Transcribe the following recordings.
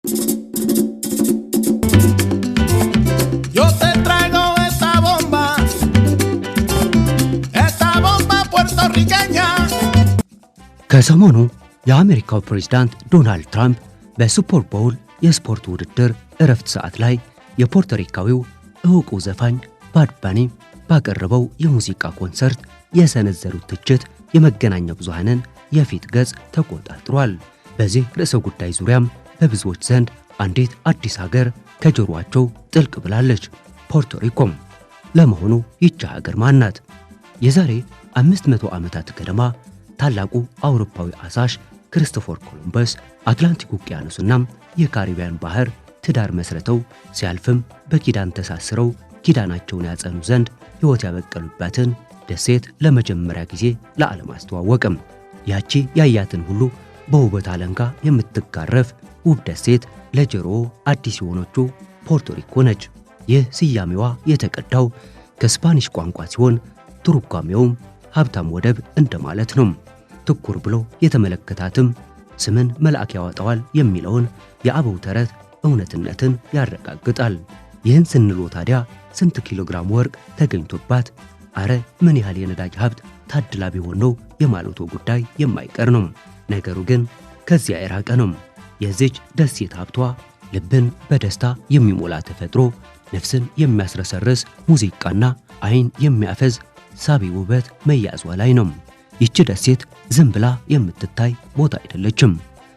Yo te traigo esta bomba puertorriqueña. ከሰሞኑ የአሜሪካው ፕሬዝዳንት ዶናልድ ትራምፕ በሱፐር ቦል የስፖርት ውድድር እረፍት ሰዓት ላይ የፖርቶሪካዊው ዕውቁ ዘፋኝ ባድ ባኒ ባቀረበው የሙዚቃ ኮንሰርት የሰነዘሩት ትችት የመገናኛ ብዙሃንን የፊት ገጽ ተቆጣጥሯል። በዚህ ርዕሰ ጉዳይ ዙሪያም በብዙዎች ዘንድ አንዲት አዲስ ሀገር ከጆሮአቸው ጥልቅ ብላለች፣ ፖርቶሪኮም። ለመሆኑ ይህች ሀገር ማን ናት? የዛሬ 500 ዓመታት ገደማ ታላቁ አውሮፓዊ አሳሽ ክርስቶፈር ኮሎምበስ አትላንቲክ ውቅያኖስና የካሪቢያን ባህር ትዳር መስርተው ሲያልፍም በኪዳን ተሳስረው ኪዳናቸውን ያጸኑ ዘንድ ሕይወት ያበቀሉባትን ደሴት ለመጀመሪያ ጊዜ ለዓለም አስተዋወቀም። ያቺ ያያትን ሁሉ በውበት አለንጋ የምትጋረፍ ውብ ደሴት ለጆሮ አዲስ የሆነችው ፖርቶሪኮ ነች። ይህ ስያሜዋ የተቀዳው ከስፓኒሽ ቋንቋ ሲሆን ትርጓሜውም ሀብታም ወደብ እንደማለት ነው። ትኩር ብሎ የተመለከታትም ስምን መልአክ ያወጣዋል የሚለውን የአበው ተረት እውነትነትን ያረጋግጣል። ይህን ስንሎ ታዲያ ስንት ኪሎግራም ወርቅ ተገኝቶባት አረ ምን ያህል የነዳጅ ሀብት ታድላ ቢሆን ነው የማለቱ ጉዳይ የማይቀር ነው። ነገሩ ግን ከዚያ የራቀ ነው። የዚች ደሴት ሀብቷ ልብን በደስታ የሚሞላ ተፈጥሮ፣ ነፍስን የሚያስረሰርስ ሙዚቃና አይን የሚያፈዝ ሳቢ ውበት መያዟ ላይ ነው። ይቺ ደሴት ዝም ብላ የምትታይ ቦታ አይደለችም።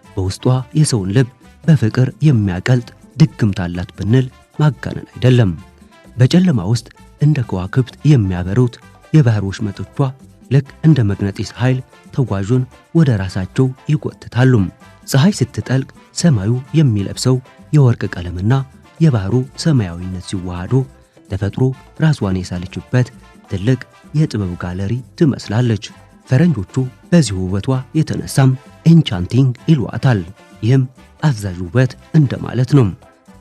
በውስጧ የሰውን ልብ በፍቅር የሚያቀልጥ ድግምት አላት ብንል ማጋነን አይደለም። በጨለማ ውስጥ እንደ ከዋክብት የሚያበሩት የባህር ወሽመጦቿ ልክ እንደ መግነጢስ ኃይል ተጓዡን ወደ ራሳቸው ይጎትታሉ። ፀሐይ ስትጠልቅ ሰማዩ የሚለብሰው የወርቅ ቀለምና የባህሩ ሰማያዊነት ሲዋሃዱ ተፈጥሮ ራሷን የሳለችበት ትልቅ የጥበብ ጋለሪ ትመስላለች። ፈረንጆቹ በዚህ ውበቷ የተነሳም ኤንቻንቲንግ ይሏታል። ይህም አፍዛዥ ውበት እንደማለት ነው።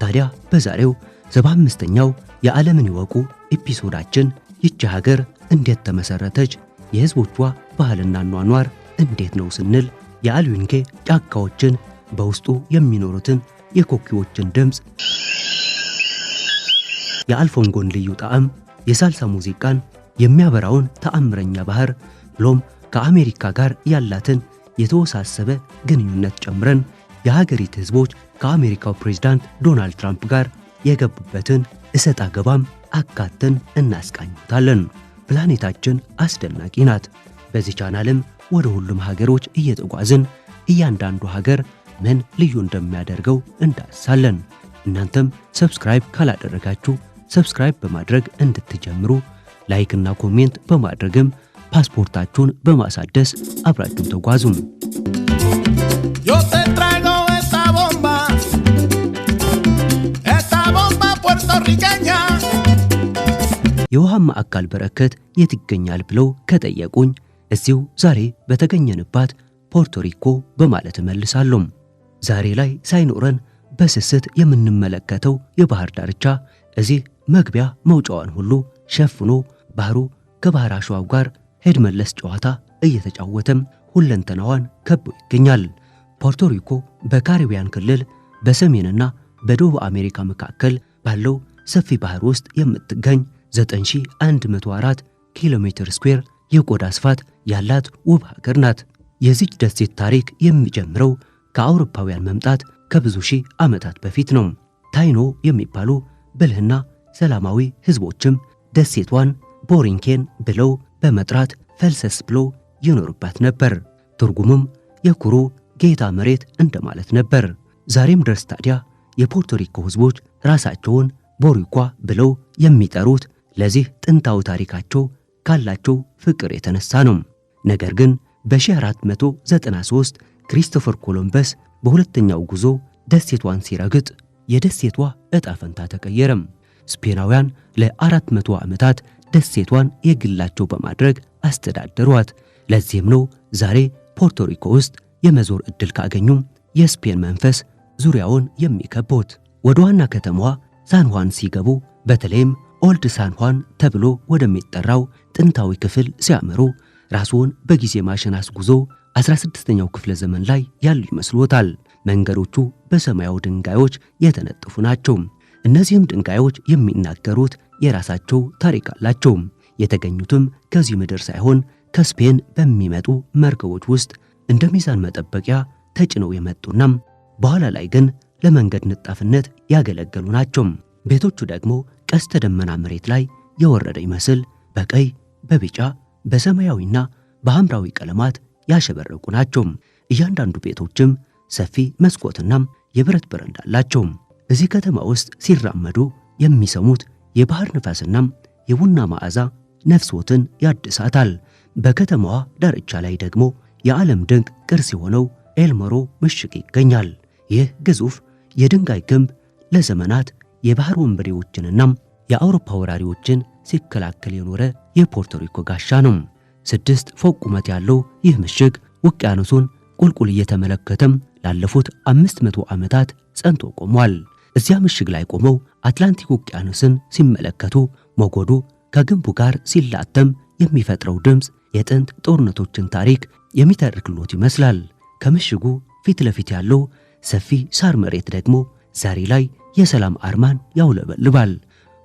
ታዲያ በዛሬው 75ኛው የዓለምን ይወቁ ኤፒሶዳችን ይቺ ሀገር እንዴት ተመሰረተች፣ የህዝቦቿ ባህልና ኗኗር እንዴት ነው ስንል የአልዊንጌ ጫካዎችን፣ በውስጡ የሚኖሩትን የኮኪዎችን ድምፅ፣ የአልፎንጎን ልዩ ጣዕም፣ የሳልሳ ሙዚቃን፣ የሚያበራውን ተአምረኛ ባህር ብሎም ከአሜሪካ ጋር ያላትን የተወሳሰበ ግንኙነት ጨምረን የሀገሪቱ ህዝቦች ከአሜሪካው ፕሬዝዳንት ዶናልድ ትራምፕ ጋር የገቡበትን እሰጥ አገባም አካተን እናስቃኝታለን። ፕላኔታችን አስደናቂ ናት። በዚህ ቻናልም ወደ ሁሉም ሀገሮች እየተጓዝን እያንዳንዱ ሀገር ምን ልዩ እንደሚያደርገው እንዳስሳለን። እናንተም ሰብስክራይብ ካላደረጋችሁ ሰብስክራይብ በማድረግ እንድትጀምሩ፣ ላይክ እና ኮሜንት በማድረግም ፓስፖርታችሁን በማሳደስ አብራችሁን ተጓዙም። Yo te traigo esta bomba puertorriqueña. የውሃማ አካል በረከት የት ይገኛል ብለው ከጠየቁኝ እዚሁ ዛሬ በተገኘንባት ፖርቶሪኮ በማለት እመልሳለሁ። ዛሬ ላይ ሳይኖረን በስስት የምንመለከተው የባህር ዳርቻ እዚህ መግቢያ መውጫዋን ሁሉ ሸፍኖ ባህሩ ከባህር አሸዋው ጋር ሄድ መለስ ጨዋታ እየተጫወተም ሁለንተናዋን ከቦ ይገኛል። ፖርቶሪኮ በካሪቢያን ክልል በሰሜንና በደቡብ አሜሪካ መካከል ባለው ሰፊ ባህር ውስጥ የምትገኝ 9104 ኪሎ ሜትር ስኩዌር የቆዳ ስፋት ያላት ውብ ሀገር ናት። የዚች ደሴት ታሪክ የሚጀምረው ከአውሮፓውያን መምጣት ከብዙ ሺህ ዓመታት በፊት ነው። ታይኖ የሚባሉ ብልህና ሰላማዊ ህዝቦችም ደሴቷን ቦሪንኬን ብለው በመጥራት ፈልሰስ ብለው ይኖሩባት ነበር። ትርጉሙም የኩሩ ጌታ መሬት እንደማለት ነበር። ዛሬም ድረስ ታዲያ የፖርቶሪኮ ህዝቦች ራሳቸውን ቦሪኳ ብለው የሚጠሩት ለዚህ ጥንታዊ ታሪካቸው ካላቸው ፍቅር የተነሳ ነው። ነገር ግን በ1493 ክሪስቶፈር ኮሎምበስ በሁለተኛው ጉዞ ደሴቷን ሲረግጥ የደሴቷ ዕጣ ፈንታ ተቀየረም። ስፔናውያን ለ400 ዓመታት ደሴቷን የግላቸው በማድረግ አስተዳደሯት። ለዚህም ነው ዛሬ ፖርቶሪኮ ውስጥ የመዞር ዕድል ካገኙም የስፔን መንፈስ ዙሪያውን የሚከቦት። ወደ ዋና ከተማዋ ሳን ሁዋን ሲገቡ በተለይም ኦልድ ሳን ሁዋን ተብሎ ወደሚጠራው ጥንታዊ ክፍል ሲያመሩ ራስዎን በጊዜ ማሽን አስጉዞ 16ኛው ክፍለ ዘመን ላይ ያሉ ይመስሎታል። መንገዶቹ በሰማያዊ ድንጋዮች የተነጠፉ ናቸው። እነዚህም ድንጋዮች የሚናገሩት የራሳቸው ታሪክ አላቸው። የተገኙትም ከዚህ ምድር ሳይሆን ከስፔን በሚመጡ መርከቦች ውስጥ እንደ ሚዛን መጠበቂያ ተጭነው የመጡና በኋላ ላይ ግን ለመንገድ ንጣፍነት ያገለገሉ ናቸው። ቤቶቹ ደግሞ ቀስተ ደመና መሬት ላይ የወረደ ይመስል በቀይ፣ በቢጫ፣ በሰማያዊና በሐምራዊ ቀለማት ያሸበረቁ ናቸው። እያንዳንዱ ቤቶችም ሰፊ መስኮትና የብረት በረንዳ አላቸው። እዚህ ከተማ ውስጥ ሲራመዱ የሚሰሙት የባህር ንፋስና የቡና መዓዛ ነፍስዎትን ያድሳታል። በከተማዋ ዳርቻ ላይ ደግሞ የዓለም ድንቅ ቅርስ የሆነው ኤልሞሮ ምሽግ ይገኛል። ይህ ግዙፍ የድንጋይ ግንብ ለዘመናት የባህር ወንበዴዎችንና የአውሮፓ ወራሪዎችን ሲከላከል የኖረ የፖርቶሪኮ ጋሻ ነው። 6 ፎቅ ቁመት ያለው ይህ ምሽግ ውቅያኖሱን ቁልቁል እየተመለከተም ላለፉት 500 ዓመታት ጸንቶ ቆሟል። እዚያ ምሽግ ላይ ቆመው አትላንቲክ ውቅያኖስን ሲመለከቱ ሞገዱ ከግንቡ ጋር ሲላተም የሚፈጥረው ድምፅ የጥንት ጦርነቶችን ታሪክ የሚተርክሎት ይመስላል። ከምሽጉ ፊት ለፊት ያለው ሰፊ ሳር መሬት ደግሞ ዛሬ ላይ የሰላም አርማን ያውለበልባል።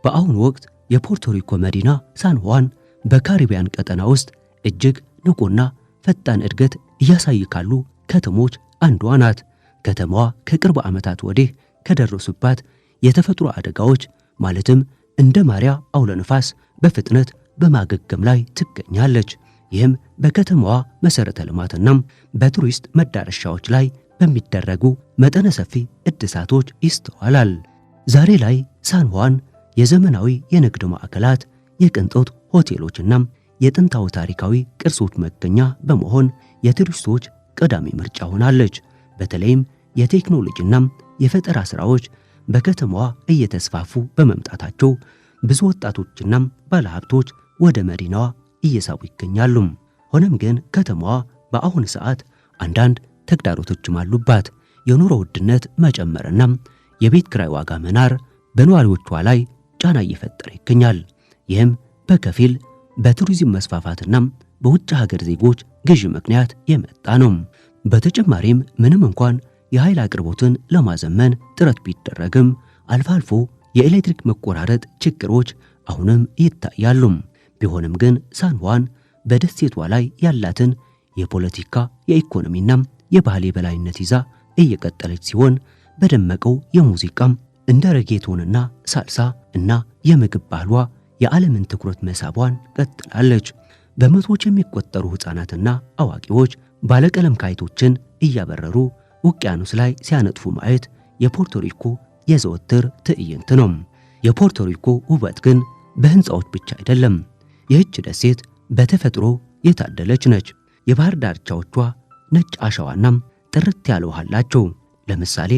በአሁኑ ወቅት የፖርቶሪኮ መዲና ሳን ሁዋን በካሪቢያን ቀጠና ውስጥ እጅግ ንቁና ፈጣን እድገት እያሳዩ ካሉ ከተሞች አንዷ ናት። ከተማዋ ከቅርብ ዓመታት ወዲህ ከደረሱባት የተፈጥሮ አደጋዎች ማለትም እንደ ማሪያ አውሎ ነፋስ በፍጥነት በማገገም ላይ ትገኛለች። ይህም በከተማዋ መሰረተ ልማትና በቱሪስት መዳረሻዎች ላይ በሚደረጉ መጠነ ሰፊ እድሳቶች ይስተዋላል። ዛሬ ላይ ሳን ሁዋን የዘመናዊ የንግድ ማዕከላት፣ የቅንጦት ሆቴሎችና የጥንታዊ ታሪካዊ ቅርሶች መገኛ በመሆን የቱሪስቶች ቀዳሚ ምርጫ ሆናለች። በተለይም የቴክኖሎጂና የፈጠራ ሥራዎች በከተማዋ እየተስፋፉ በመምጣታቸው ብዙ ወጣቶችና ባለሀብቶች ወደ መዲናዋ እየሳቡ ይገኛሉ። ሆነም ግን ከተማዋ በአሁኑ ሰዓት አንዳንድ ተግዳሮቶችም አሉባት። የኑሮ ውድነት መጨመርና የቤት ኪራይ ዋጋ መናር በነዋሪዎቿ ላይ ጫና እየፈጠረ ይገኛል። ይህም በከፊል በቱሪዝም መስፋፋትና በውጭ ሀገር ዜጎች ግዥ ምክንያት የመጣ ነው። በተጨማሪም ምንም እንኳን የኃይል አቅርቦትን ለማዘመን ጥረት ቢደረግም አልፎ አልፎ የኤሌክትሪክ መቆራረጥ ችግሮች አሁንም ይታያሉ። ቢሆንም ግን ሳን ሁዋን በደሴቷ ላይ ያላትን የፖለቲካ የኢኮኖሚና የባህል የበላይነት ይዛ እየቀጠለች ሲሆን በደመቀው የሙዚቃም እንደ ሬጌቶንና ሳልሳ እና የምግብ ባህሏ የዓለምን ትኩረት መሳቧን ቀጥላለች። በመቶዎች የሚቆጠሩ ሕፃናትና አዋቂዎች ባለቀለም ካይቶችን እያበረሩ ውቅያኖስ ላይ ሲያነጥፉ ማየት የፖርቶሪኮ የዘወትር ትዕይንት ነው። የፖርቶሪኮ ውበት ግን በህንፃዎች ብቻ አይደለም። ይህች ደሴት በተፈጥሮ የታደለች ነች። የባህር ዳርቻዎቿ ነጭ አሸዋና ጥርት ያለ ውሃ አላቸው። ለምሳሌ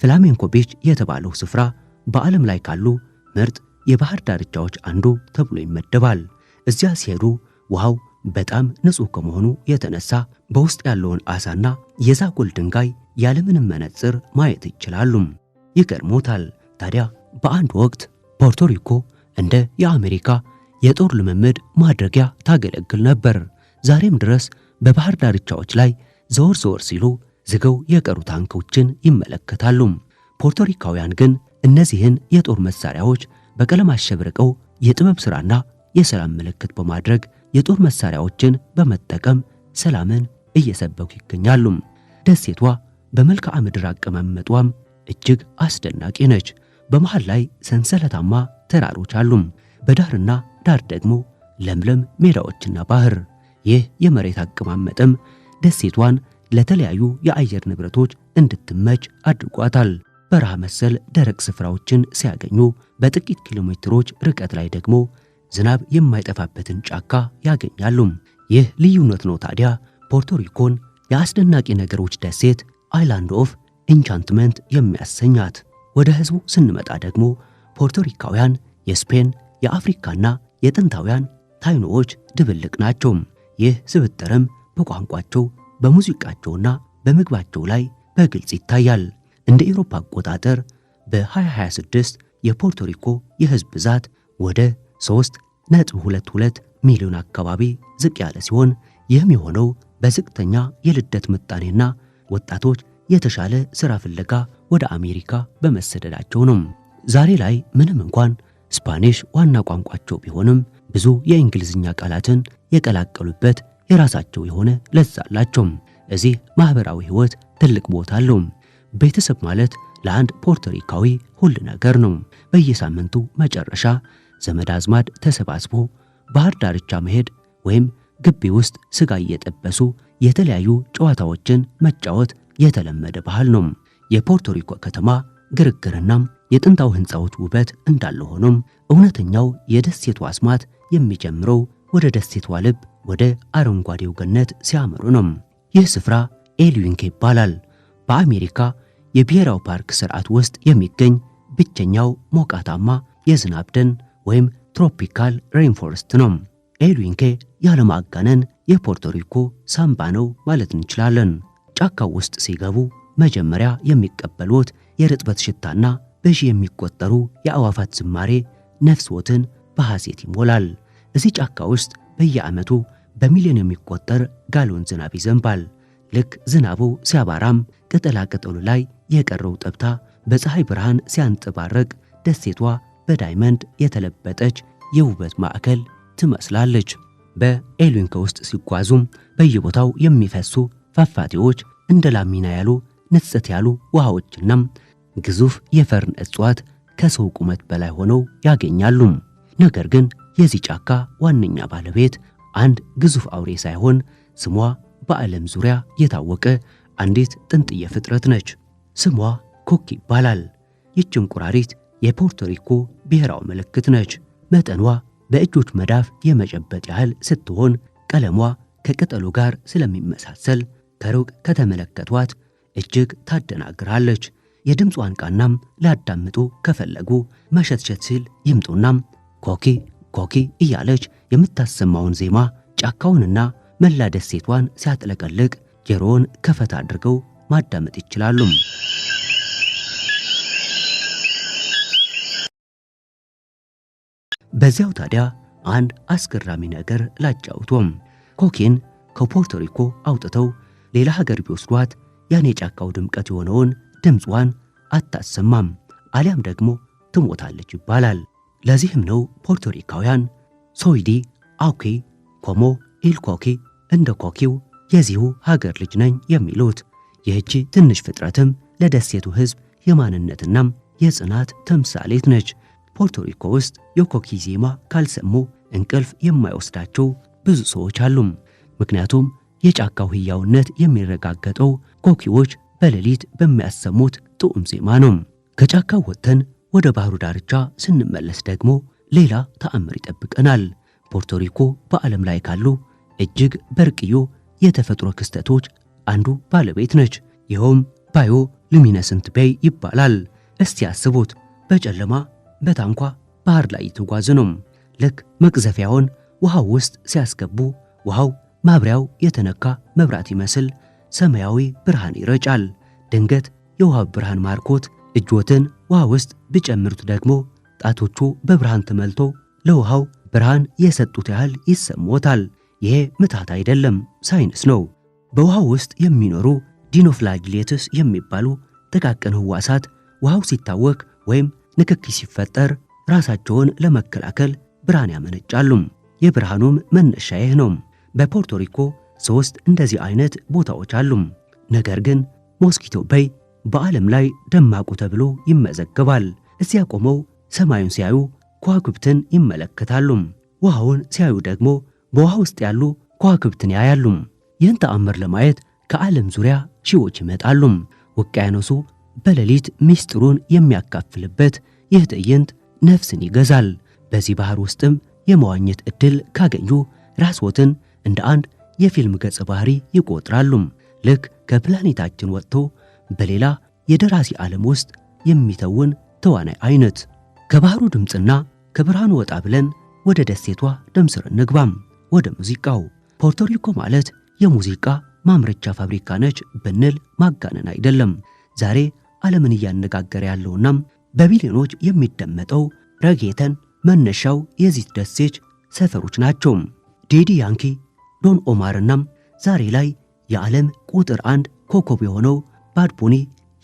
ፍላሜንኮ ቢች የተባለው ስፍራ በዓለም ላይ ካሉ ምርጥ የባህር ዳርቻዎች አንዱ ተብሎ ይመደባል። እዚያ ሲሄዱ ውሃው በጣም ንጹህ ከመሆኑ የተነሳ በውስጥ ያለውን አሳና የዛጎል ድንጋይ ያለምንም መነጽር ማየት ይችላሉ። ይገርሞታል። ታዲያ በአንድ ወቅት ፖርቶሪኮ እንደ የአሜሪካ የጦር ልምምድ ማድረጊያ ታገለግል ነበር። ዛሬም ድረስ በባህር ዳርቻዎች ላይ ዘወር ዘወር ሲሉ ዝገው የቀሩ ታንኮችን ይመለከታሉ። ፖርቶሪካውያን ግን እነዚህን የጦር መሳሪያዎች በቀለም አሸብርቀው የጥበብ ሥራና የሰላም ምልክት በማድረግ የጦር መሳሪያዎችን በመጠቀም ሰላምን እየሰበኩ ይገኛሉ። ደሴቷ በመልክዓ ምድር አቀማመጧም እጅግ አስደናቂ ነች። በመሃል ላይ ሰንሰለታማ ተራሮች አሉ። በዳርና ዳር ደግሞ ለምለም ሜዳዎችና ባህር። ይህ የመሬት አቀማመጥም ደሴቷን ለተለያዩ የአየር ንብረቶች እንድትመች አድርጓታል። በረሃ መሰል ደረቅ ስፍራዎችን ሲያገኙ፣ በጥቂት ኪሎ ሜትሮች ርቀት ላይ ደግሞ ዝናብ የማይጠፋበትን ጫካ ያገኛሉ። ይህ ልዩነት ነው ታዲያ ፖርቶሪኮን የአስደናቂ ነገሮች ደሴት አይላንድ ኦፍ ኢንቻንትመንት የሚያሰኛት። ወደ ህዝቡ ስንመጣ ደግሞ ፖርቶሪካውያን የስፔን የአፍሪካና የጥንታውያን ታይኖዎች ድብልቅ ናቸው። ይህ ስብጥርም በቋንቋቸው በሙዚቃቸውና በምግባቸው ላይ በግልጽ ይታያል። እንደ አውሮፓ አቆጣጠር በ2026 የፖርቶሪኮ የህዝብ ብዛት ወደ 3.22 ሚሊዮን አካባቢ ዝቅ ያለ ሲሆን ይህም የሆነው በዝቅተኛ የልደት ምጣኔና ወጣቶች የተሻለ ሥራ ፍለጋ ወደ አሜሪካ በመሰደዳቸው ነው። ዛሬ ላይ ምንም እንኳን ስፓኒሽ ዋና ቋንቋቸው ቢሆንም ብዙ የእንግሊዝኛ ቃላትን የቀላቀሉበት የራሳቸው የሆነ ለዛ አላቸው። እዚህ ማህበራዊ ህይወት ትልቅ ቦታ አለው። ቤተሰብ ማለት ለአንድ ፖርቶሪካዊ ሁሉ ነገር ነው። በየሳምንቱ መጨረሻ ዘመድ አዝማድ ተሰባስቦ ባህር ዳርቻ መሄድ ወይም ግቢ ውስጥ ስጋ እየጠበሱ የተለያዩ ጨዋታዎችን መጫወት የተለመደ ባህል ነው። የፖርቶሪኮ ከተማ ግርግርና የጥንታዊ ህንፃዎች ውበት እንዳለ ሆኖም እውነተኛው የደሴቷ አስማት የሚጀምረው ወደ ደሴቷ ልብ ወደ አረንጓዴው ገነት ሲያመሩ ነው። ይህ ስፍራ ኤል ዩንኬ ይባላል። በአሜሪካ የብሔራዊ ፓርክ ስርዓት ውስጥ የሚገኝ ብቸኛው ሞቃታማ የዝናብ ደን ወይም ትሮፒካል ሬንፎረስት ነው። ኤል ዩንኬ ያለማጋነን የፖርቶሪኮ ሳምባ ነው ማለት እንችላለን። ጫካው ውስጥ ሲገቡ መጀመሪያ የሚቀበሉት የርጥበት ሽታና በሺህ የሚቆጠሩ የአዋፋት ዝማሬ ነፍስዎትን በሐሴት ይሞላል። እዚህ ጫካ ውስጥ በየዓመቱ በሚሊዮን የሚቆጠር ጋሎን ዝናብ ይዘንባል። ልክ ዝናቡ ሲያባራም ቅጠላ ቅጠሉ ላይ የቀረው ጠብታ በፀሐይ ብርሃን ሲያንጠባረቅ ደሴቷ በዳይመንድ የተለበጠች የውበት ማዕከል ትመስላለች። በኤል ዩንኬ ውስጥ ሲጓዙም በየቦታው የሚፈሱ ፏፏቴዎች እንደ ላሚና ያሉ ንጽት ያሉ ውሃዎችና ግዙፍ የፈርን እጽዋት ከሰው ቁመት በላይ ሆነው ያገኛሉ። ነገር ግን የዚህ ጫካ ዋነኛ ባለቤት አንድ ግዙፍ አውሬ ሳይሆን ስሟ በዓለም ዙሪያ የታወቀ አንዲት ጥንጥየ ፍጥረት ነች። ስሟ ኮኪ ይባላል። ይህች እንቁራሪት የፖርቶሪኮ ብሔራዊ ምልክት ነች። መጠኗ በእጆች መዳፍ የመጨበጥ ያህል ስትሆን ቀለሟ ከቅጠሉ ጋር ስለሚመሳሰል ከሩቅ ከተመለከቷት እጅግ ታደናግራለች። የድምጿን ቃናም ሊያዳምጡ ከፈለጉ መሸትሸት ሲል ይምጡናም ኮኪ ኮኪ እያለች የምታሰማውን ዜማ ጫካውንና መላ ደሴቷን ሲያጥለቀልቅ ጆሮውን ከፈት አድርገው ማዳመጥ ይችላሉ። በዚያው ታዲያ አንድ አስገራሚ ነገር ላጫውቶም። ኮኪን ከፖርቶሪኮ አውጥተው ሌላ ሀገር ቢወስዷት ያን የጫካው ድምቀት የሆነውን ድምጿን አታሰማም፣ አሊያም ደግሞ ትሞታለች ይባላል። ለዚህም ነው ፖርቶሪካውያን ሶይዲ አውኪ ኮሞ ኢል ኮኪ እንደ ኮኪው የዚሁ ሀገር ልጅ ነኝ የሚሉት። ይህቺ ትንሽ ፍጥረትም ለደሴቱ ሕዝብ የማንነትናም የጽናት ተምሳሌት ነች። ፖርቶሪኮ ውስጥ የኮኪ ዜማ ካልሰሙ እንቅልፍ የማይወስዳቸው ብዙ ሰዎች አሉ። ምክንያቱም የጫካው ህያውነት የሚረጋገጠው ኮኪዎች በሌሊት በሚያሰሙት ጥዑም ዜማ ነው። ከጫካው ወጥተን ወደ ባህሩ ዳርቻ ስንመለስ ደግሞ ሌላ ተአምር ይጠብቀናል። ፖርቶሪኮ በዓለም ላይ ካሉ እጅግ በርቅዩ የተፈጥሮ ክስተቶች አንዱ ባለቤት ነች። ይኸውም ባዮ ሉሚነሰንት ቤይ ይባላል። እስቲ ያስቡት፣ በጨለማ በታንኳ ባህር ላይ የተጓዙ ነው። ልክ መቅዘፊያውን ውሃው ውስጥ ሲያስገቡ ውሃው ማብሪያው የተነካ መብራት ይመስል ሰማያዊ ብርሃን ይረጫል። ድንገት የውሃው ብርሃን ማርኮት እጆትን ውሃ ውስጥ ቢጨምሩት ደግሞ ጣቶቹ በብርሃን ተመልቶ ለውሃው ብርሃን የሰጡት ያህል ይሰማዎታል። ይሄ ምታት አይደለም፣ ሳይንስ ነው። በውሃው ውስጥ የሚኖሩ ዲኖፍላጅሌትስ የሚባሉ ጥቃቅን ህዋሳት ውሃው ሲታወክ ወይም ንክኪ ሲፈጠር ራሳቸውን ለመከላከል ብርሃን ያመነጫሉ። የብርሃኑም መነሻ ይህ ነው። በፖርቶሪኮ 3 እንደዚህ አይነት ቦታዎች አሉ። ነገር ግን ሞስኪቶ ቤይ በዓለም ላይ ደማቁ ተብሎ ይመዘገባል። እዚያ ቆመው ሰማዩን ሲያዩ ከዋክብትን ይመለከታሉ። ውሃውን ሲያዩ ደግሞ በውሃ ውስጥ ያሉ ከዋክብትን ያያሉ። ይህን ተአምር ለማየት ከዓለም ዙሪያ ሺዎች ይመጣሉ። ውቅያኖሱ በሌሊት ሚስጥሩን የሚያካፍልበት ይህ ትዕይንት ነፍስን ይገዛል። በዚህ ባህር ውስጥም የመዋኘት ዕድል ካገኙ ራስዎትን እንደ አንድ የፊልም ገጸ ባህሪ ይቆጥራሉ። ልክ ከፕላኔታችን ወጥቶ በሌላ የደራሲ ዓለም ውስጥ የሚተውን ተዋናይ አይነት። ከባህሩ ድምፅና ከብርሃኑ ወጣ ብለን ወደ ደሴቷ ደምስር እንግባም፣ ወደ ሙዚቃው። ፖርቶሪኮ ማለት የሙዚቃ ማምረቻ ፋብሪካ ነች ብንል ማጋነን አይደለም። ዛሬ ዓለምን እያነጋገረ ያለውና በቢሊዮኖች የሚደመጠው ረጌተን መነሻው የዚህ ደሴት ሰፈሮች ናቸው። ዴዲ ያንኪ፣ ዶን ኦማርና ዛሬ ላይ የዓለም ቁጥር 1 ኮከብ የሆነው ባድ ቡኒ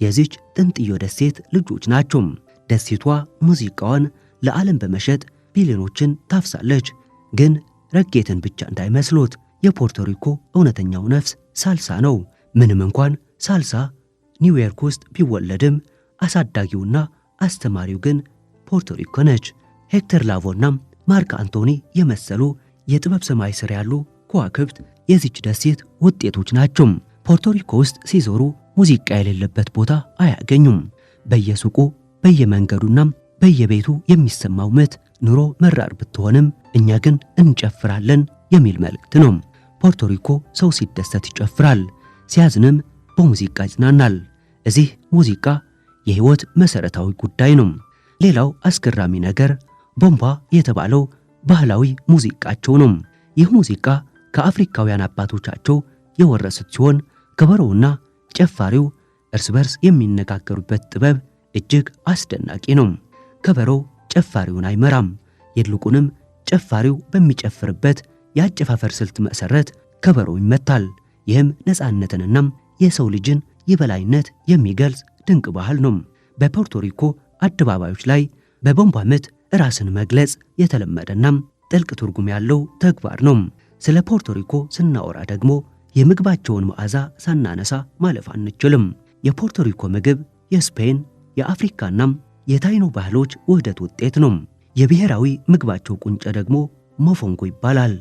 የዚች ጥንጥዮ ደሴት ልጆች ናቸው። ደሴቷ ሙዚቃዋን ለዓለም በመሸጥ ቢሊዮኖችን ታፍሳለች። ግን ረጌትን ብቻ እንዳይመስሉት የፖርቶሪኮ እውነተኛው ነፍስ ሳልሳ ነው። ምንም እንኳን ሳልሳ ኒውዮርክ ውስጥ ቢወለድም አሳዳጊውና አስተማሪው ግን ፖርቶሪኮ ነች። ሄክተር ላቮና ማርክ አንቶኒ የመሰሉ የጥበብ ሰማይ ስር ያሉ ከዋክብት የዚች ደሴት ውጤቶች ናቸው። ፖርቶሪኮ ውስጥ ሲዞሩ ሙዚቃ የሌለበት ቦታ አያገኙም። በየሱቁ በየመንገዱና በየቤቱ የሚሰማው ምት ኑሮ መራር ብትሆንም እኛ ግን እንጨፍራለን የሚል መልእክት ነው። ፖርቶሪኮ ሰው ሲደሰት ይጨፍራል፣ ሲያዝንም በሙዚቃ ይጽናናል። እዚህ ሙዚቃ የህይወት መሰረታዊ ጉዳይ ነው። ሌላው አስገራሚ ነገር ቦምባ የተባለው ባህላዊ ሙዚቃቸው ነው። ይህ ሙዚቃ ከአፍሪካውያን አባቶቻቸው የወረሱት ሲሆን ከበሮውና ጨፋሪው እርስ በርስ የሚነጋገሩበት ጥበብ እጅግ አስደናቂ ነው። ከበሮው ጨፋሪውን አይመራም፣ ይልቁንም ጨፋሪው በሚጨፍርበት የአጨፋፈር ስልት መሰረት ከበሮው ይመታል። ይህም ነፃነትንና የሰው ልጅን የበላይነት የሚገልጽ ድንቅ ባህል ነው። በፖርቶሪኮ አደባባዮች ላይ በቦምባ ምት ራስን መግለጽ የተለመደና ጥልቅ ትርጉም ያለው ተግባር ነው። ስለ ፖርቶሪኮ ስናወራ ደግሞ የምግባቸውን መዓዛ ሳናነሳ ማለፍ አንችልም። የፖርቶሪኮ ምግብ የስፔን የአፍሪካና የታይኖ ባህሎች ውህደት ውጤት ነው። የብሔራዊ ምግባቸው ቁንጨ ደግሞ ሞፎንጎ ይባላል።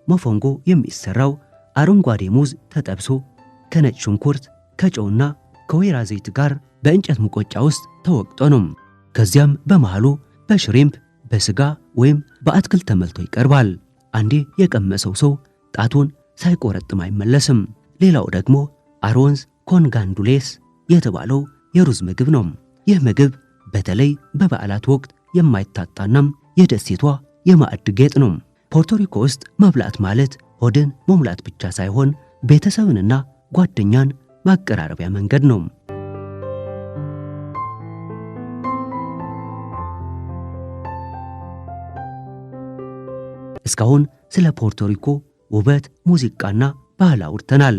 ሞፎንጎ የሚሰራው አረንጓዴ ሙዝ ተጠብሶ ከነጭ ሽንኩርት ከጨውና ከወይራ ዘይት ጋር በእንጨት ሙቆጫ ውስጥ ተወቅጦ ነው። ከዚያም በመሃሉ በሽሪምፕ በስጋ ወይም በአትክልት ተመልቶ ይቀርባል። አንዴ የቀመሰው ሰው ጣቱን ሳይቆረጥም አይመለስም። ሌላው ደግሞ አሮንዝ ኮንጋንዱሌስ የተባለው የሩዝ ምግብ ነው። ይህ ምግብ በተለይ በበዓላት ወቅት የማይታጣና የደሴቷ የማዕድ ጌጥ ነው። ፖርቶሪኮ ውስጥ መብላት ማለት ሆድን መሙላት ብቻ ሳይሆን ቤተሰብንና ጓደኛን ማቀራረቢያ መንገድ ነው። እስካሁን ስለ ፖርቶሪኮ ውበት፣ ሙዚቃና ባህል አውርተናል።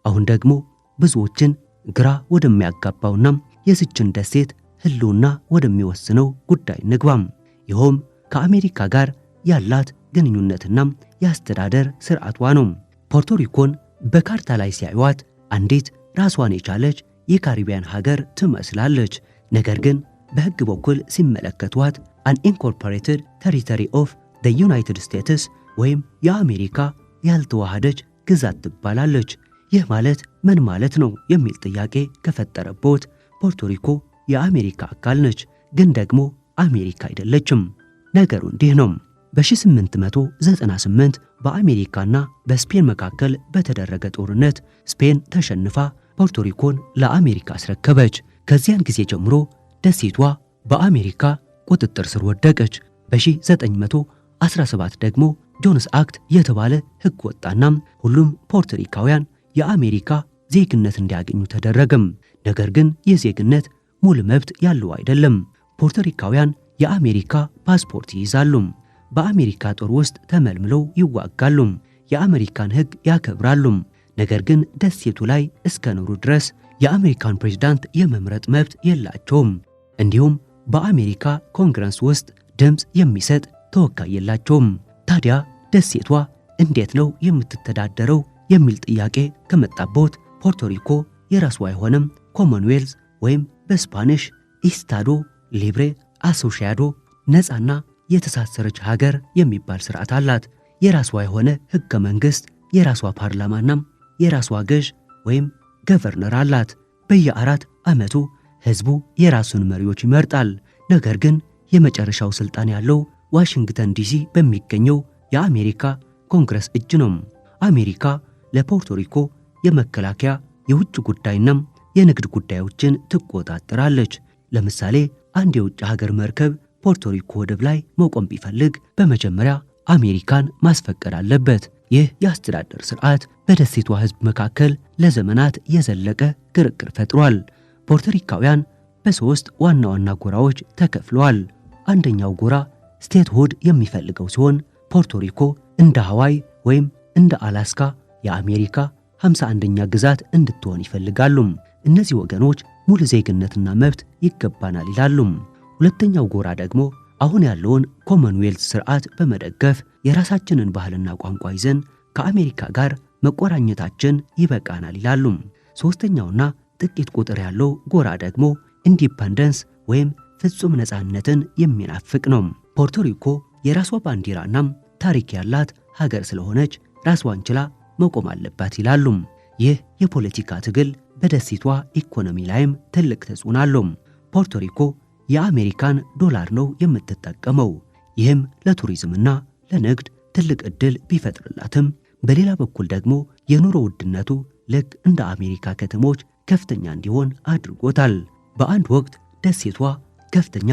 አሁን ደግሞ ብዙዎችን ግራ ወደሚያጋባውና የዚችን ደሴት ህልውና ወደሚወስነው ጉዳይ ንግባም። ይኸውም ከአሜሪካ ጋር ያላት ግንኙነትና የአስተዳደር ስርዓቷ ነው። ፖርቶሪኮን በካርታ ላይ ሲያዩት አንዲት ራሷን የቻለች የካሪቢያን ሀገር ትመስላለች። ነገር ግን በህግ በኩል ሲመለከቷት አንኢንኮርፖሬትድ ቴሪቶሪ ኦፍ ዘ ዩናይትድ ስቴትስ ወይም የአሜሪካ ያልተዋሃደች ግዛት ትባላለች። ይህ ማለት ምን ማለት ነው የሚል ጥያቄ ከፈጠረበት ፖርቶሪኮ የአሜሪካ አካል ነች፣ ግን ደግሞ አሜሪካ አይደለችም። ነገሩ እንዲህ ነው። በ1898 በአሜሪካና በስፔን መካከል በተደረገ ጦርነት ስፔን ተሸንፋ ፖርቶሪኮን ለአሜሪካ አስረከበች። ከዚያን ጊዜ ጀምሮ ደሴቷ በአሜሪካ ቁጥጥር ስር ወደቀች። በ1917 ደግሞ ጆንስ አክት የተባለ ህግ ወጣና ሁሉም ፖርቶሪካውያን የአሜሪካ ዜግነት እንዲያገኙ ተደረገም። ነገር ግን ይህ ዜግነት ሙሉ መብት ያለው አይደለም። ፖርቶሪካውያን የአሜሪካ ፓስፖርት ይይዛሉ፣ በአሜሪካ ጦር ውስጥ ተመልምለው ይዋጋሉ፣ የአሜሪካን ህግ ያከብራሉ። ነገር ግን ደሴቱ ላይ እስከ ኖሩ ድረስ የአሜሪካን ፕሬዝዳንት የመምረጥ መብት የላቸውም። እንዲሁም በአሜሪካ ኮንግረስ ውስጥ ድምጽ የሚሰጥ ተወካይ የላቸውም። ታዲያ ደሴቷ እንዴት ነው የምትተዳደረው የሚል ጥያቄ ከመጣበት ፖርቶሪኮ የራሷ የሆነም ኮመንዌልዝ ወይም በስፓኒሽ ኢስታዶ ሊብሬ አሶሺያዶ ነፃና የተሳሰረች ሀገር የሚባል ስርዓት አላት። የራሷ የሆነ ህገ መንግስት፣ የራሷ ፓርላማና የራሷ ገዥ ወይም ገቨርነር አላት። በየ4 ዓመቱ ህዝቡ የራሱን መሪዎች ይመርጣል። ነገር ግን የመጨረሻው ስልጣን ያለው ዋሽንግተን ዲሲ በሚገኘው የአሜሪካ ኮንግረስ እጅ ነው። አሜሪካ ለፖርቶሪኮ የመከላከያ የውጭ ጉዳይና የንግድ ጉዳዮችን ትቆጣጠራለች። ለምሳሌ አንድ የውጭ ሀገር መርከብ ፖርቶሪኮ ወደብ ላይ መቆም ቢፈልግ በመጀመሪያ አሜሪካን ማስፈቀድ አለበት። ይህ የአስተዳደር ስርዓት በደሴቷ ህዝብ መካከል ለዘመናት የዘለቀ ክርክር ፈጥሯል። ፖርቶሪካውያን በሶስት ዋና ዋና ጎራዎች ተከፍለዋል። አንደኛው ጎራ ስቴትሁድ የሚፈልገው ሲሆን ፖርቶሪኮ እንደ ሃዋይ ወይም እንደ አላስካ የአሜሪካ 51ኛ ግዛት እንድትሆን ይፈልጋሉ። እነዚህ ወገኖች ሙሉ ዜግነትና መብት ይገባናል ይላሉ። ሁለተኛው ጎራ ደግሞ አሁን ያለውን ኮመንዌልት ስርዓት በመደገፍ የራሳችንን ባህልና ቋንቋ ይዘን ከአሜሪካ ጋር መቆራኘታችን ይበቃናል ይላሉ። ሶስተኛውና ጥቂት ቁጥር ያለው ጎራ ደግሞ ኢንዲፔንደንስ ወይም ፍጹም ነፃነትን የሚናፍቅ ነው። ፖርቶሪኮ የራሷ ባንዲራና ታሪክ ያላት ሀገር ስለሆነች ራስዋን ችላ መቆም አለባት ይላሉ። ይህ የፖለቲካ ትግል በደሴቷ ኢኮኖሚ ላይም ትልቅ ተጽዕኖ አለው። ፖርቶሪኮ የአሜሪካን ዶላር ነው የምትጠቀመው። ይህም ለቱሪዝምና ለንግድ ትልቅ ዕድል ቢፈጥርላትም በሌላ በኩል ደግሞ የኑሮ ውድነቱ ልክ እንደ አሜሪካ ከተሞች ከፍተኛ እንዲሆን አድርጎታል። በአንድ ወቅት ደሴቷ ከፍተኛ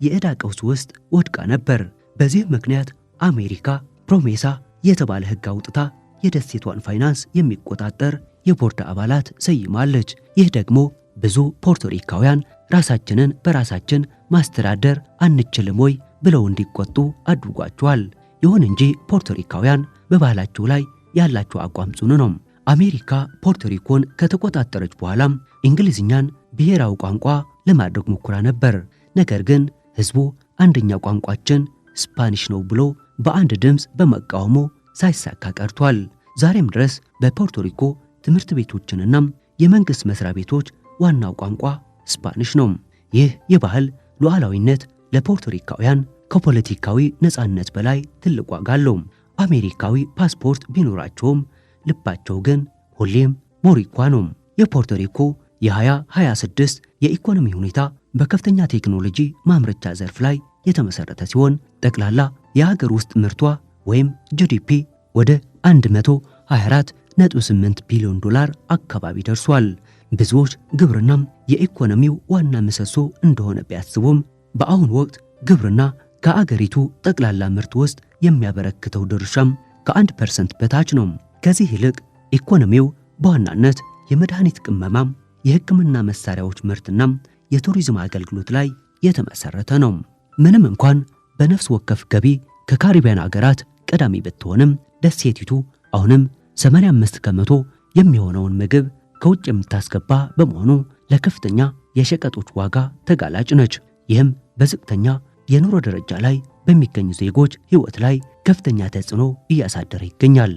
የዕዳ ቀውስ ውስጥ ወድቃ ነበር። በዚህ ምክንያት አሜሪካ ፕሮሜሳ የተባለ ሕግ አውጥታ የደሴቷን ፋይናንስ የሚቆጣጠር የቦርድ አባላት ሰይማለች። ይህ ደግሞ ብዙ ፖርቶሪካውያን ራሳችንን በራሳችን ማስተዳደር አንችልም ወይ ብለው እንዲቆጡ አድርጓቸዋል። ይሁን እንጂ ፖርቶሪካውያን በባህላቸው ላይ ያላቸው አቋም ጽኑ ነው። አሜሪካ ፖርቶሪኮን ከተቆጣጠረች በኋላም እንግሊዝኛን ብሔራዊ ቋንቋ ለማድረግ ሞክራ ነበር። ነገር ግን ህዝቡ አንደኛ ቋንቋችን ስፓኒሽ ነው ብሎ በአንድ ድምፅ በመቃወሙ ሳይሳካ ቀርቷል። ዛሬም ድረስ በፖርቶሪኮ ትምህርት ቤቶችንና የመንግስት መስሪያ ቤቶች ዋናው ቋንቋ ስፓኒሽ ነው። ይህ የባህል ሉዓላዊነት ለፖርቶሪካውያን ከፖለቲካዊ ነፃነት በላይ ትልቅ ዋጋ አለው። አሜሪካዊ ፓስፖርት ቢኖራቸውም ልባቸው ግን ሁሌም ሞሪኳ ነው። የፖርቶሪኮ የ2026 የኢኮኖሚ ሁኔታ በከፍተኛ ቴክኖሎጂ ማምረቻ ዘርፍ ላይ የተመሰረተ ሲሆን ጠቅላላ የሀገር ውስጥ ምርቷ ወይም ጂዲፒ ወደ 124.8 ቢሊዮን ዶላር አካባቢ ደርሷል። ብዙዎች ግብርናም የኢኮኖሚው ዋና ምሰሶ እንደሆነ ቢያስቡም በአሁኑ ወቅት ግብርና ከአገሪቱ ጠቅላላ ምርት ውስጥ የሚያበረክተው ድርሻም ከ1% በታች ነው። ከዚህ ይልቅ ኢኮኖሚው በዋናነት የመድኃኒት ቅመማም፣ የሕክምና መሳሪያዎች ምርትና የቱሪዝም አገልግሎት ላይ የተመሰረተ ነው። ምንም እንኳን በነፍስ ወከፍ ገቢ ከካሪቢያን አገራት ቀዳሚ ብትሆንም ደሴቲቱ አሁንም 85 ከመቶ የሚሆነውን ምግብ ከውጭ የምታስገባ በመሆኑ ለከፍተኛ የሸቀጦች ዋጋ ተጋላጭ ነች። ይህም በዝቅተኛ የኑሮ ደረጃ ላይ በሚገኙ ዜጎች ሕይወት ላይ ከፍተኛ ተጽዕኖ እያሳደረ ይገኛል።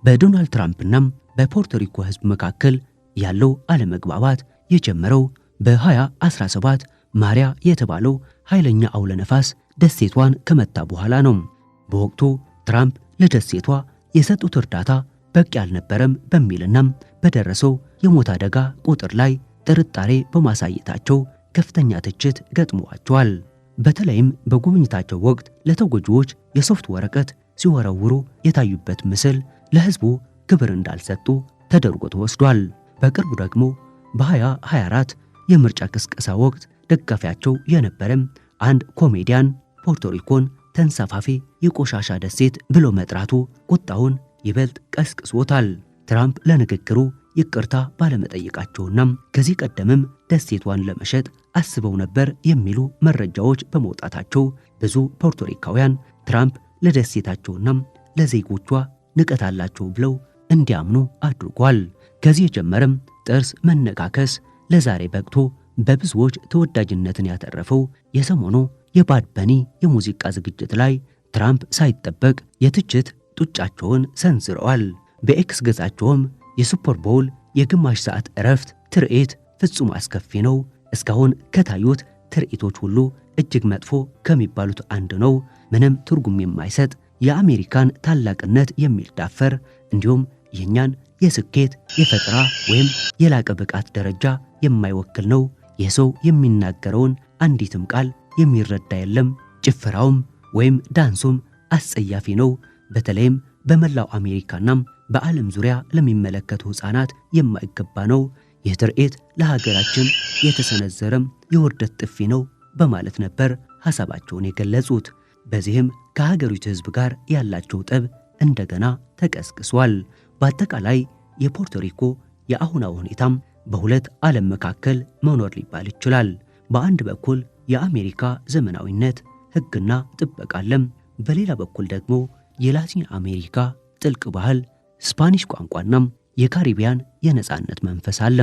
በዶናልድ ትራምፕና በፖርቶሪኮ ሕዝብ መካከል ያለው አለመግባባት የጀመረው በ2017 ማሪያ የተባለው ኃይለኛ አውሎ ነፋስ ደሴቷን ከመታ በኋላ ነው። በወቅቱ ትራምፕ ለደሴቷ የሰጡት እርዳታ በቂ አልነበረም በሚልና በደረሰው የሞት አደጋ ቁጥር ላይ ጥርጣሬ በማሳየታቸው ከፍተኛ ትችት ገጥሟቸዋል። በተለይም በጉብኝታቸው ወቅት ለተጎጂዎች የሶፍት ወረቀት ሲወረውሩ የታዩበት ምስል ለሕዝቡ ክብር እንዳልሰጡ ተደርጎ ተወስዷል። በቅርቡ ደግሞ በ2024 የምርጫ ቅስቀሳ ወቅት ደጋፊያቸው የነበረም አንድ ኮሜዲያን ፖርቶሪኮን ተንሳፋፊ የቆሻሻ ደሴት ብሎ መጥራቱ ቁጣውን ይበልጥ ቀስቅሶታል። ትራምፕ ለንግግሩ ይቅርታ ባለመጠየቃቸውና ከዚህ ቀደምም ደሴቷን ለመሸጥ አስበው ነበር የሚሉ መረጃዎች በመውጣታቸው ብዙ ፖርቶሪካውያን ትራምፕ ለደሴታቸውና ለዜጎቿ ንቀት አላቸው ብለው እንዲያምኑ አድርጓል። ከዚህ የጀመረም ጥርስ መነካከስ ለዛሬ በቅቶ በብዙዎች ተወዳጅነትን ያተረፈው የሰሞኑ የባድ በኒ የሙዚቃ ዝግጅት ላይ ትራምፕ ሳይጠበቅ የትችት ጡጫቸውን ሰንዝረዋል። በኤክስ ገጻቸውም የሱፐር ቦል የግማሽ ሰዓት እረፍት ትርኢት ፍጹም አስከፊ ነው፣ እስካሁን ከታዩት ትርኢቶች ሁሉ እጅግ መጥፎ ከሚባሉት አንዱ ነው፣ ምንም ትርጉም የማይሰጥ የአሜሪካን ታላቅነት የሚዳፈር እንዲሁም የኛን የስኬት የፈጠራ ወይም የላቀ ብቃት ደረጃ የማይወክል ነው። የሰው የሚናገረውን አንዲትም ቃል የሚረዳ የለም። ጭፈራውም ወይም ዳንሱም አስጸያፊ ነው። በተለይም በመላው አሜሪካና በዓለም ዙሪያ ለሚመለከቱ ሕፃናት የማይገባ ነው። ይህ ትርኢት ለሀገራችን የተሰነዘረም የውርደት ጥፊ ነው በማለት ነበር ሐሳባቸውን የገለጹት። በዚህም ከሀገሪቱ ሕዝብ ጋር ያላቸው ጠብ እንደገና ተቀስቅሷል። በአጠቃላይ የፖርቶሪኮ የአሁናዊ ሁኔታም በሁለት ዓለም መካከል መኖር ሊባል ይችላል። በአንድ በኩል የአሜሪካ ዘመናዊነት ሕግና ጥበቃ አለም፣ በሌላ በኩል ደግሞ የላቲን አሜሪካ ጥልቅ ባህል ስፓኒሽ ቋንቋና የካሪቢያን የነጻነት መንፈስ አለ።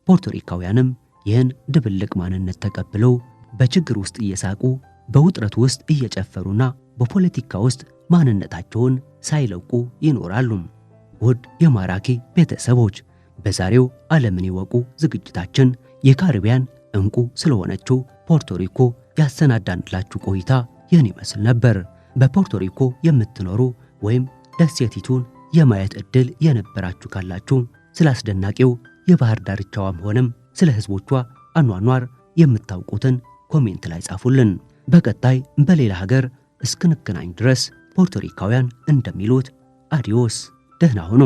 ፖርቶሪካውያንም ይህን ድብልቅ ማንነት ተቀብለው በችግር ውስጥ እየሳቁ በውጥረት ውስጥ እየጨፈሩና በፖለቲካ ውስጥ ማንነታቸውን ሳይለቁ ይኖራሉ። ውድ የማራኪ ቤተሰቦች በዛሬው ዓለምን ይወቁ ዝግጅታችን የካሪቢያን እንቁ ስለሆነችው ፖርቶሪኮ ያሰናዳንላችሁ ቆይታ ይህን ይመስል ነበር። በፖርቶሪኮ የምትኖሩ ወይም ደሴቲቱን የማየት ዕድል የነበራችሁ ካላችሁ ስለ አስደናቂው የባህር ዳርቻዋም ሆነም ስለ ሕዝቦቿ አኗኗር የምታውቁትን ኮሜንት ላይ ጻፉልን። በቀጣይ በሌላ ሀገር እስክንገናኝ ድረስ ፖርቶሪካውያን እንደሚሉት አዲዮስ፣ ደህና ሁኑ።